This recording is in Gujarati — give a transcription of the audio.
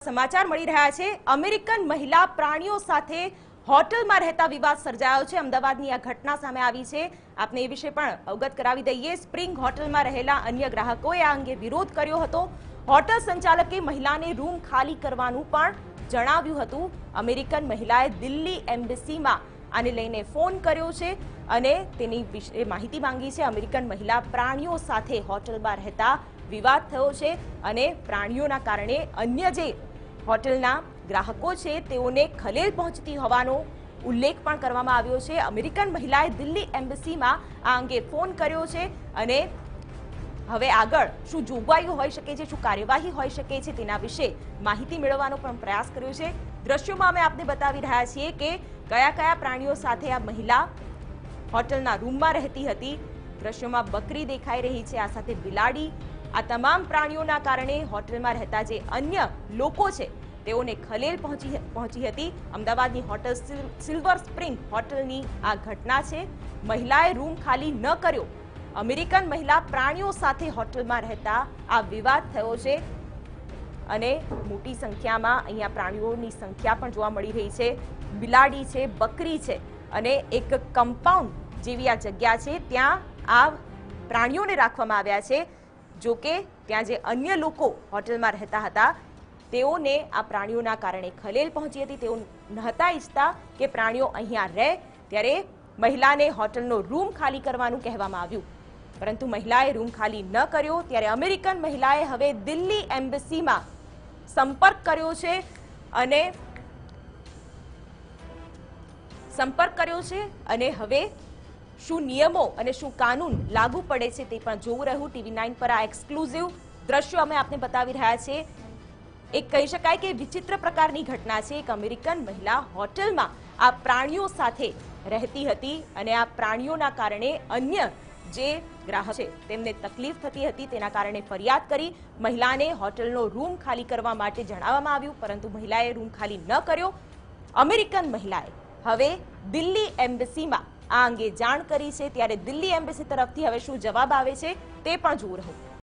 સમાચાર મળી રહ્યા છે। અમેરિકન મહિલા પ્રાણીઓ સાથે હોટલમાં રહેતા વિવાદ સર્જાયો છે। અમદાવાદની આ ઘટના સામે આવી છે। આપને એ વિશે પણ અવગત કરાવી દઈએ। સ્પ્રિંગ હોટલમાં રહેલા અન્ય ગ્રાહકોએ આ અંગે વિરોધ કર્યો હતો। હોટલ સંચાલકે મહિલાને રૂમ ખાલી કરવાનું પણ જણાવ્યું હતું। અમેરિકન મહિલાએ દિલ્હી એમ્બેસીમાં આને લઈને ફોન કર્યો છે અને તેની વિશે માહિતી માંગી છે। અમેરિકન મહિલા પ્રાણીઓ સાથે હોટલમાં રહેતા વિવાદ થયો છે અને પ્રાણીઓના કારણે અન્ય જે હોટલના ગ્રાહકો છે તેઓને ખલેલ પહોંચતી હોવાનો ઉલ્લેખ પણ કરવામાં આવ્યો છે। અમેરિકન મહિલાએ દિલ્હી એમ્બેસીમાં આ અંગે ફોન કર્યો છે અને હવે આગળ શું જોગવાઈઓ હોઈ શકે છે, શું કાર્યવાહી હોઈ શકે છે તેના વિશે માહિતી મેળવવાનો પણ પ્રયાસ કર્યો છે। દ્રશ્યોમાં અમે આપને બતાવી રહ્યા છીએ કે કયા કયા પ્રાણીઓ સાથે આ મહિલા હોટલના રૂમમાં રહેતી હતી। દ્રશ્યોમાં બકરી દેખાઈ રહી છે, આ સાથે બિલાડી। આ તમામ પ્રાણીઓના કારણે હોટલમાં રહેતા જે અન્ય લોકો છે તેઓને ખલેલ પહોંચી હતી। અમદાવાદની હોટલ સિલ્વર સ્પ્રિંગ હોટલની આ ઘટના છે। મહિલાએ રૂમ ખાલી ન કર્યો। અમેરિકન મહિલા પ્રાણીઓ સાથે હોટલમાં રહેતા આ વિવાદ થયો છે અને મોટી સંખ્યામાં અહીંયા પ્રાણીઓની સંખ્યા પણ જોવા મળી રહી છે। બિલાડી છે, બકરી છે અને એક કમ્પાઉન્ડ જેવી આ જગ્યા છે ત્યાં આ પ્રાણીઓને રાખવામાં આવ્યા છે। જો કે ત્યાં જે અન્ય લોકો હોટલમાં રહેતા હતા તેઓને આ પ્રાણીઓના કારણે ખલેલ પહોંચી હતી। તેઓ નહોતા ઈચ્છતા કે પ્રાણીઓ અહીંયા રહે, ત્યારે મહિલાને હોટલનો રૂમ ખાલી કરવાનું કહેવામાં આવ્યું, પરંતુ મહિલાએ રૂમ ખાલી ન કર્યો। ત્યારે અમેરિકન મહિલાએ હવે દિલ્હી એમ્બેસીમાં સંપર્ક કર્યો છે અને હવે શું નિયમો અને શું કાનૂન લાગુ પડે છે તે પણ જોવું રહ્યું। TV9 પર આ એક્સક્લુઝિવ દ્રશ્યો અમે આપને બતાવી રહ્યા છીએ। એક કહી શકાય કે વિચિત્ર પ્રકારની ઘટના છે। એક અમેરિકન મહિલા હોટલમાં આ પ્રાણીઓ સાથે રહેતી હતી અને આ પ્રાણીઓના કારણે અન્ય જે ગ્રાહક છે તેમને તકલીફ થતી હતી, તેના કારણે ફરિયાદ કરી। મહિલાને હોટલનો રૂમ ખાલી કરવા માટે જણાવવામાં આવ્યું, પરંતુ મહિલાએ રૂમ ખાલી ન કર્યો। અમેરિકન મહિલાએ હવે દિલ્હી એમ્બેસીમાં આ અંગે જાણ કરી છે, ત્યારે દિલ્હી એમ્બેસી તરફથી હવે શું જવાબ આવે છે તે પણ જોવું રહ્યું।